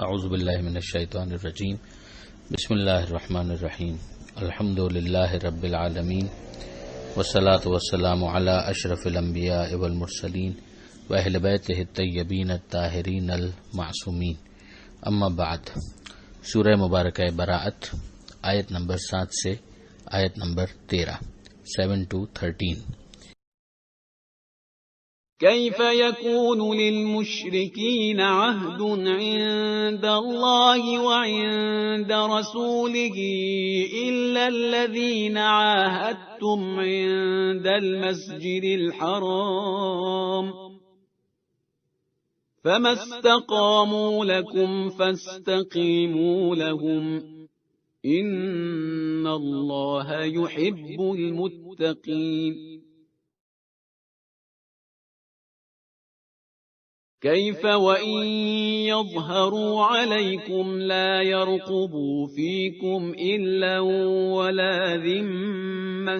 اعوذ باللہ من الشیطان الرجیم بسم اللہ الرحمن الرحیم الحمد للہ رب العالمین والصلاة والسلام علی اشرف الانبیاء والمرسلین واہل بیتہ الطیبین الطاہرین المعصومین اما بعد۔ سورہ مبارکہ براءت آیت نمبر 7 سے آیت نمبر 13 7 to 13۔ كيف يكون للمشركين عهد عند الله وعند رسوله إلا الذين عاهدتم عند المسجد الحرام فما استقاموا لكم فاستقيموا لهم إن الله يحب المتقين۔ كيف وإن يظهروا عليكم لا يرقبوا فيكم إلا ولا ذمة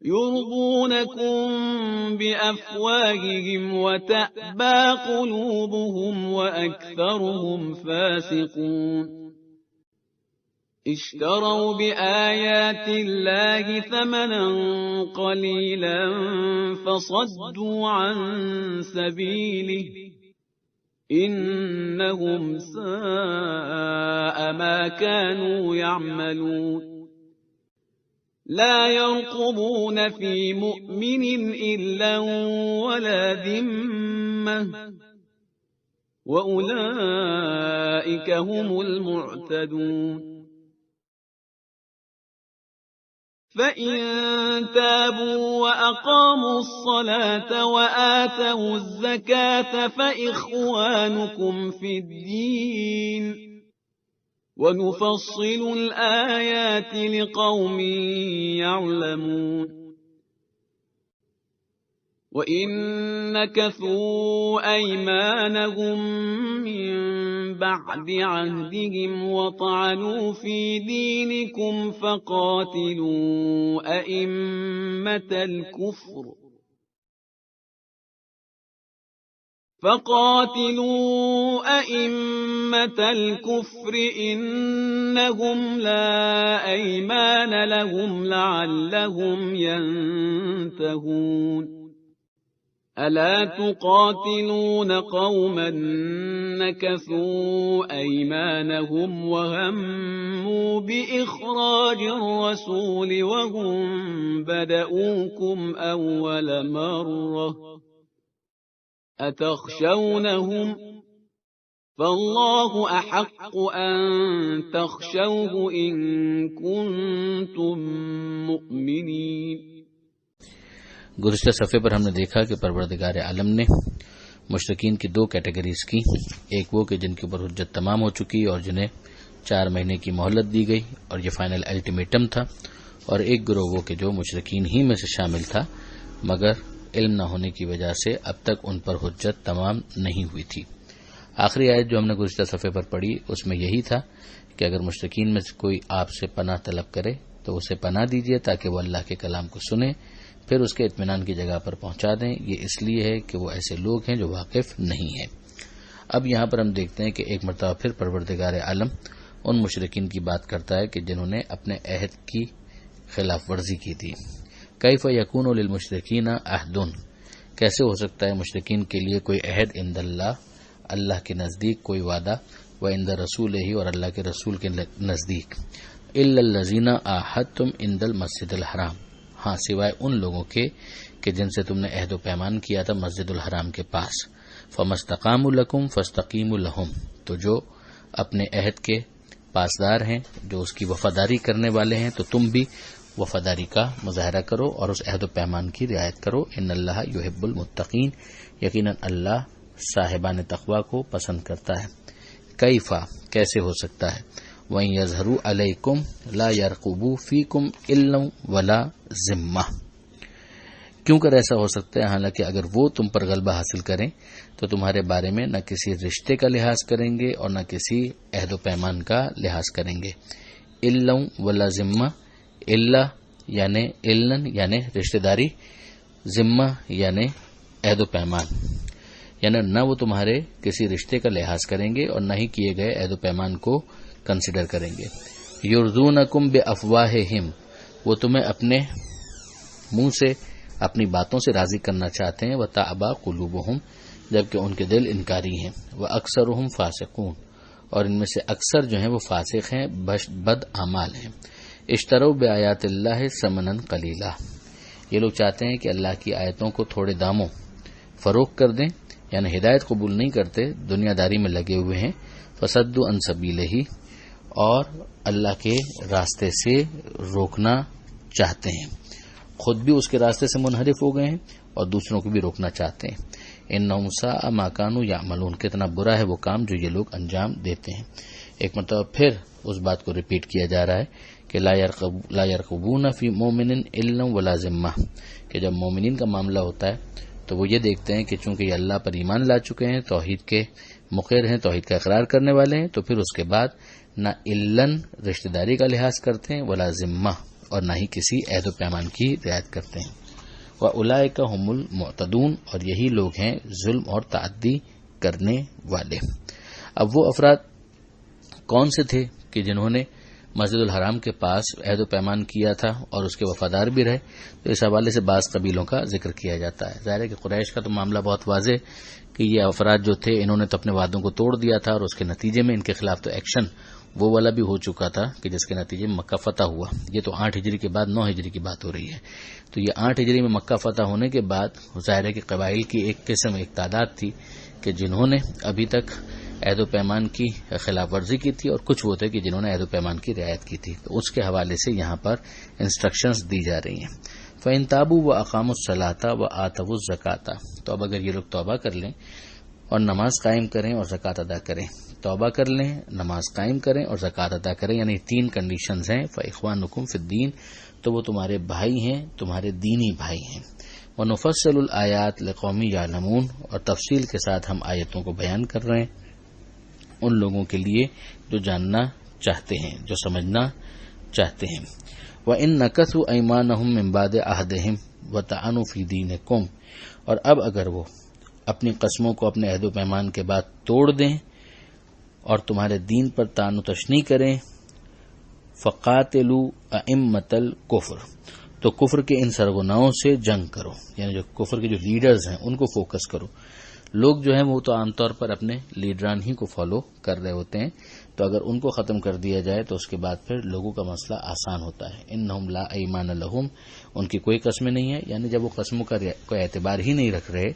يرضونكم بأفواههم وتأبى قلوبهم وأكثرهم فاسقون۔ اشتروا بآيات الله ثمنا قليلا فصدوا عن سبيله إنهم ساء ما كانوا يعملون۔ لا يرقبون في مؤمن إلا ولا ذمة وأولئك هم المعتدون۔ فَإِن تَابُوا وَأَقَامُوا الصَّلَاةَ وَآتَوُا الزَّكَاةَ فَإِخْوَانُكُمْ فِي الدِّينِ وَنُفَصِّلُ الْآيَاتِ لِقَوْمٍ يَعْلَمُونَ۔ وَإِن نَكَثُوا أَيْمَانَهُم مِّن بَعْدِ عَهْدِهِمْ وَطَعَنُوا فِي دِينِكُمْ فَقَاتِلُوا أَئِمَّةَ الْكُفْرِ إِنَّهُمْ لَا أَيْمَانَ لَهُمْ لَعَلَّهُمْ يَنْتَهُونَ۔ أَلَا تُقَاتِلُونَ قَوْمًا نَكَثُوا أَيْمَانَهُمْ وَهَمُّوا بِإِخْرَاجِ الرَّسُولِ وَهُمْ بَدَؤُوكُمْ أَوَّلَ مَرَّةٍ أَتَخْشَوْنَهُمْ فَاللَّهُ أَحَقُّ أَن تَخْشَوْهُ إِن كُنتُم مُّؤْمِنِينَ۔ گزشتہ صفحے پر ہم نے دیکھا کہ پروردگار عالم نے مشرکین کی دو کیٹیگریز کی، ایک وہ کہ جن کے اوپر حجت تمام ہو چکی اور جنہیں 4 مہینے کی مہلت دی گئی اور یہ فائنل الٹیمیٹم تھا، اور ایک گروہ وہ کہ جو مشرکین ہی میں سے شامل تھا مگر علم نہ ہونے کی وجہ سے اب تک ان پر حجت تمام نہیں ہوئی تھی۔ آخری آیت جو ہم نے گزشتہ صفحے پر پڑھی اس میں یہی تھا کہ اگر مشرکین میں سے کوئی آپ سے پناہ طلب کرے تو اسے پناہ دیجیے تاکہ وہ اللہ کے کلام کو سنے، پھر اس کے اطمینان کی جگہ پر پہنچا دیں۔ یہ اس لیے ہے کہ وہ ایسے لوگ ہیں جو واقف نہیں ہیں۔ اب یہاں پر ہم دیکھتے ہیں کہ ایک مرتبہ پھر پروردگار عالم ان مشرکین کی بات کرتا ہے کہ جنہوں نے اپنے عہد کی خلاف ورزی کی تھی۔ کیف یکون للمشرکین عہد، کیسے ہو سکتا ہے مشرکین کے لیے کوئی عہد عند اللہ، اللہ کے نزدیک کوئی وعدہ، و عند رسول ہی اور اللہ کے رسول کے نزدیک، الا الذین عاہدتم عند المسجد الحرام، ہاں سوائے ان لوگوں کے کہ جن سے تم نے عہد و پیمان کیا تھا مسجد الحرام کے پاس، فمستقاموا لکم فاستقیموا لہم، تو جو اپنے عہد کے پاسدار ہیں، جو اس کی وفاداری کرنے والے ہیں، تو تم بھی وفاداری کا مظاہرہ کرو اور اس عہد و پیمان کی رعایت کرو۔ ان اللہ یحب المتقین، یقیناً اللہ صاحبان تقوی کو پسند کرتا ہے۔ کیفا، کیسے ہو سکتا ہے، وَإِن يَظْهَرُوا عَلَيْكُمْ لَا يَرْقُبُوا فِيكُمْ إِلًّا وَلَا ذِمَّةً، کیوں کر ایسا ہو سکتا ہے حالانکہ اگر وہ تم پر غلبہ حاصل کریں تو تمہارے بارے میں نہ کسی رشتے کا لحاظ کریں گے اور نہ کسی عہد و پیمان کا لحاظ کریں گے۔ إِلًّا وَلَا ذِمَّةً، اللہ یعنی رشتہ داری، ذمہ یعنی عہد و پیمان۔ یعنی نہ وہ تمہارے کسی رشتے کا لحاظ کریں گے اور نہ ہی کیے گئے عہد و پیمان کو کنسیڈر کریں گے. یرضونکم بافواہہم، وہ تمہیں اپنے منہ سے اپنی باتوں سے راضی کرنا چاہتے ہیں. وتعبا قلوبہم، جبکہ ان کے دل انکاری ہیں. واکثرہم فاسقون، اور ان میں سے اکثر جو ہیں وہ فاسق ہیں، بد اعمال ہیں. اشتروا بآیات اللہ ثمنا قلیلا، یہ لوگ چاہتے ہیں کہ اللہ کی آیتوں کو تھوڑے داموں فروخت کر دیں، یعنی ہدایت قبول نہیں کرتے، دنیا داری میں لگے ہوئے ہیں. فصدوا عن سبیلہ، اور اللہ کے راستے سے روکنا چاہتے ہیں، خود بھی اس کے راستے سے منحرف ہو گئے ہیں اور دوسروں کو بھی روکنا چاہتے ہیں. انہم ساء ما کانوا یعملون، کتنا برا ہے وہ کام جو یہ لوگ انجام دیتے ہیں. ایک مرتبہ پھر اس بات کو ریپیٹ کیا جا رہا ہے کہ لا یرقبون فی مومن الا ولا ذمہ، کہ جب مومنین کا معاملہ ہوتا ہے تو وہ یہ دیکھتے ہیں کہ چونکہ یہ اللہ پر ایمان لا چکے ہیں، توحید کے مقر ہیں، توحید کا اقرار کرنے والے ہیں، تو پھر اس کے بعد نہ الن رشتہ داری کا لحاظ کرتے ہیں، ولا ذمہ، اور نہ ہی کسی عہد و پیمان کی رعایت کرتے ہیں. وَأُولَئِكَ هُمُ الْمُعْتَدُونَ، اور یہی لوگ ہیں ظلم اور تعدی کرنے والے. اب وہ افراد کون سے تھے کہ جنہوں نے مسجد الحرام کے پاس عہد و پیمان کیا تھا اور اس کے وفادار بھی رہے؟ تو اس حوالے سے بعض قبیلوں کا ذکر کیا جاتا ہے. ظاہر ہے کہ قریش کا تو معاملہ بہت واضح کہ یہ افراد جو تھے انہوں نے تو اپنے وعدوں کو توڑ دیا تھا، اور اس کے نتیجے میں ان کے خلاف تو ایکشن وہ والا بھی ہو چکا تھا کہ جس کے نتیجے میں مکہ فتح ہوا. یہ تو 8 ہجری کے بعد 9 ہجری کی بات ہو رہی ہے. تو یہ 8 ہجری میں مکہ فتح ہونے کے بعد ظاہر ہے کہ قبائل کی ایک قسم، ایک تعداد تھی کہ جنہوں نے ابھی تک عہد و پیمان کی خلاف ورزی کی تھی، اور کچھ وہ تھے کہ جنہوں نے عہد و پیمان کی رعایت کی تھی. تو اس کے حوالے سے یہاں پر انسٹرکشنز دی جا رہی ہیں. فَإِن تَابُوا وَأَقَامُوا الصَّلَاةَ وَآتَوُا الزَّكَاةَ، تو اب اگر یہ لوگ توبہ کر لیں اور نماز قائم کریں اور زکوٰۃ ادا کریں، توبہ کر لیں، نماز قائم کریں اور زکوٰۃ ادا کریں، یعنی 3 کنڈیشنز ہیں. فَإِخْوَانُكُمْ فِي الدِّينِ، تو وہ تمہارے بھائی ہیں، تمہارے دینی بھائی ہیں. وَنُفَصِّلُ الْآيَاتِ لِقَوْمٍ يَعْلَمُونَ، اور تفصیل کے ساتھ ہم آیتوں کو بیان کر رہے ہیں ان لوگوں کے لیے جو جاننا چاہتے ہیں، جو سمجھنا چاہتے ہیں. وَإِن نَكَثُوا أَيْمَانَهُم مِّن بَعْدِ عَهْدِهِمْ وَطَعَنُوا فِي دِينِكُمْ، اور اب اگر وہ اپنی قسموں کو اپنے عہد و پیمان کے بعد توڑ دیں اور تمہارے دین پر طعن و تشنیع کریں، فَقَاتِلُوا أَئِمَّةَ الْكُفْرِ، تو کفر کے ان سرغناؤں سے جنگ کرو، یعنی جو کفر کے جو لیڈرز ہیں ان کو فوکس کرو. لوگ جو ہیں وہ تو عام طور پر اپنے لیڈران ہی کو فالو کر رہے ہوتے ہیں، تو اگر ان کو ختم کر دیا جائے تو اس کے بعد پھر لوگوں کا مسئلہ آسان ہوتا ہے. انہم لا ایمان لہم، ان کی کوئی قسمیں نہیں ہے، یعنی جب وہ قسموں کا کوئی اعتبار ہی نہیں رکھ رہے،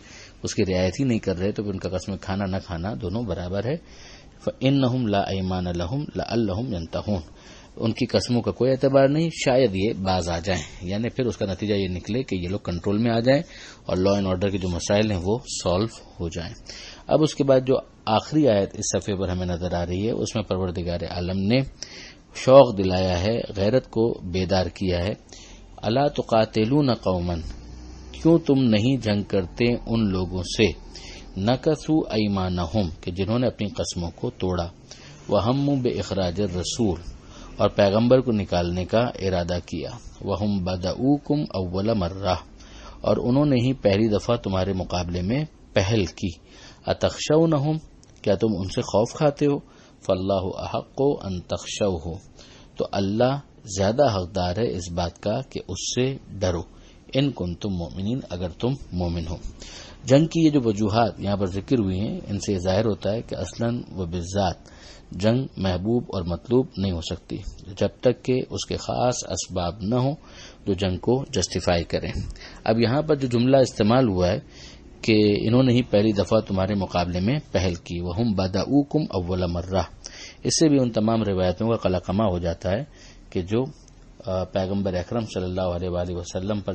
اس کی رعایت ہی نہیں کر رہے، تو پھر ان کا قسم کھانا نہ کھانا دونوں برابر ہے. فانہم لا ایمان لہم لعلہم ینتہون، ان کی قسموں کا کوئی اعتبار نہیں، شاید یہ باز آ جائیں، یعنی پھر اس کا نتیجہ یہ نکلے کہ یہ لوگ کنٹرول میں آ جائیں اور لا اینڈ آرڈر کے جو مسائل ہیں وہ سالو ہو جائیں. اب اس کے بعد جو آخری آیت اس صفحے پر ہمیں نظر آ رہی ہے، اس میں پروردگار عالم نے شوق دلایا ہے، غیرت کو بیدار کیا ہے. الا تقاتلون قوما، کیوں تم نہیں جنگ کرتے ان لوگوں سے، نکثوا ایمانہم، کہ جنہوں نے اپنی قسموں کو توڑا، وہموا باخراج الرسول، اور پیغمبر کو نکالنے کا ارادہ کیا، وہم بدؤوکم اول مرہ، اور انہوں نے ہی پہلی دفعہ تمہارے مقابلے میں پہل کی. اتخشونہم، کیا تم ان سے خوف کھاتے ہو؟ فاللہ احق ان تخشوہ، تو اللہ زیادہ حقدار ہے اس بات کا کہ اس سے ڈرو. ان کنتم مؤمنین، اگر تم مومن ہو. جنگ کی یہ جو وجوہات یہاں پر ذکر ہوئی ہیں، ان سے یہ ظاہر ہوتا ہے کہ اصلاً و بالذات جنگ محبوب اور مطلوب نہیں ہو سکتی جب تک کہ اس کے خاص اسباب نہ ہوں جو جنگ کو جسٹیفائی کریں. اب یہاں پر جو جملہ استعمال ہوا ہے کہ انہوں نے ہی پہلی دفعہ تمہارے مقابلے میں پہل کی، وہم بدؤوکم اول مرہ، اس سے بھی ان تمام روایتوں کا قلقمہ ہو جاتا ہے کہ جو پیغمبر اکرم صلی اللہ علیہ وآلہ وسلم پر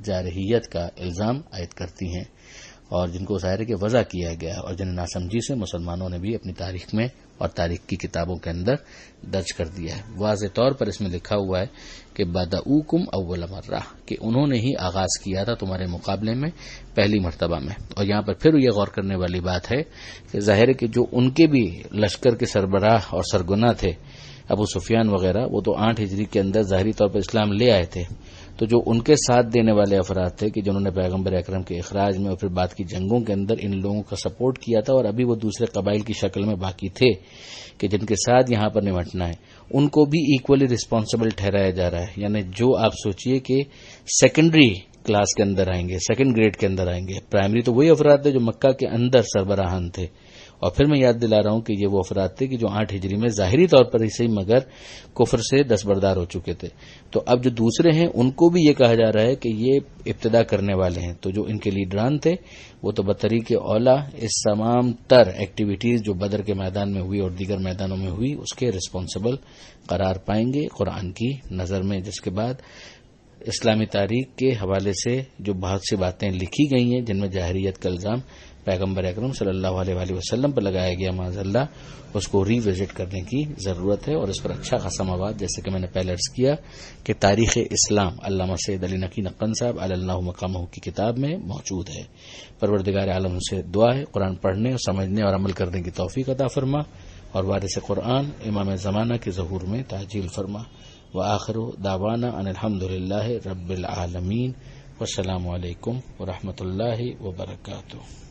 جارحیت کا الزام عائد کرتی ہیں، اور جن کو ظاہر کہ وضع کیا گیا اور جنہیں ناسمجھی سے مسلمانوں نے بھی اپنی تاریخ میں اور تاریخ کی کتابوں کے اندر درج کر دیا ہے. واضح طور پر اس میں لکھا ہوا ہے کہ بدؤوکم اول مرہ، کہ انہوں نے ہی آغاز کیا تھا تمہارے مقابلے میں پہلی مرتبہ میں. اور یہاں پر پھر یہ غور کرنے والی بات ہے کہ ظاہر ہے کہ جو ان کے بھی لشکر کے سربراہ اور سرگنا تھے ابو سفیان وغیرہ، وہ تو 8 ہجری کے اندر ظاہری طور پر اسلام لے آئے تھے، تو جو ان کے ساتھ دینے والے افراد تھے کہ جنہوں نے پیغمبر اکرم کے اخراج میں اور پھر بعد کی جنگوں کے اندر ان لوگوں کا سپورٹ کیا تھا اور ابھی وہ دوسرے قبائل کی شکل میں باقی تھے کہ جن کے ساتھ یہاں پر نمٹنا ہے، ان کو بھی ایکولی رسپانسبل ٹھہرایا جا رہا ہے. یعنی جو آپ سوچئے کہ سیکنڈری کلاس کے اندر آئیں گے، سیکنڈ گریڈ کے اندر آئیں گے، پرائمری تو وہی افراد تھے جو مکہ کے اندر سربراہان تھے. اور پھر میں یاد دلا رہا ہوں کہ یہ وہ افراد تھے کہ جو 8 ہجری میں ظاہری طور پر ہی صحیح مگر کفر سے دستبردار ہو چکے تھے. تو اب جو دوسرے ہیں ان کو بھی یہ کہا جا رہا ہے کہ یہ ابتدا کرنے والے ہیں. تو جو ان کے لیڈران تھے وہ تو بطریق اولا اس تمام تر ایکٹیویٹیز جو بدر کے میدان میں ہوئی اور دیگر میدانوں میں ہوئی اس کے رسپانسبل قرار پائیں گے قرآن کی نظر میں. جس کے بعد اسلامی تاریخ کے حوالے سے جو بہت سی باتیں لکھی گئی ہیں جن میں جاہریت کا الزام پیغمبر اکرم صلی اللہ علیہ وآلہ وسلم پر لگایا گیا معاذ اللہ، اس کو ری وزٹ کرنے کی ضرورت ہے. اور اس پر اچھا خاصا مواد جیسے کہ میں نے پہلے عرض کیا کہ تاریخ اسلام علامہ سید علی نقی نقن صاحب علی اللہ مقامہ کی کتاب میں موجود ہے. پروردگار عالم سے دعا ہے قرآن پڑھنے اور سمجھنے اور عمل کرنے کی توفیق عطا فرما اور وارث قرآن امام زمانہ کے ظہور میں تعجیل فرما. وآخر دعوانا ان الحمدللہ رب العالمین. والسلام علیکم ورحمۃ اللہ وبرکاتہ.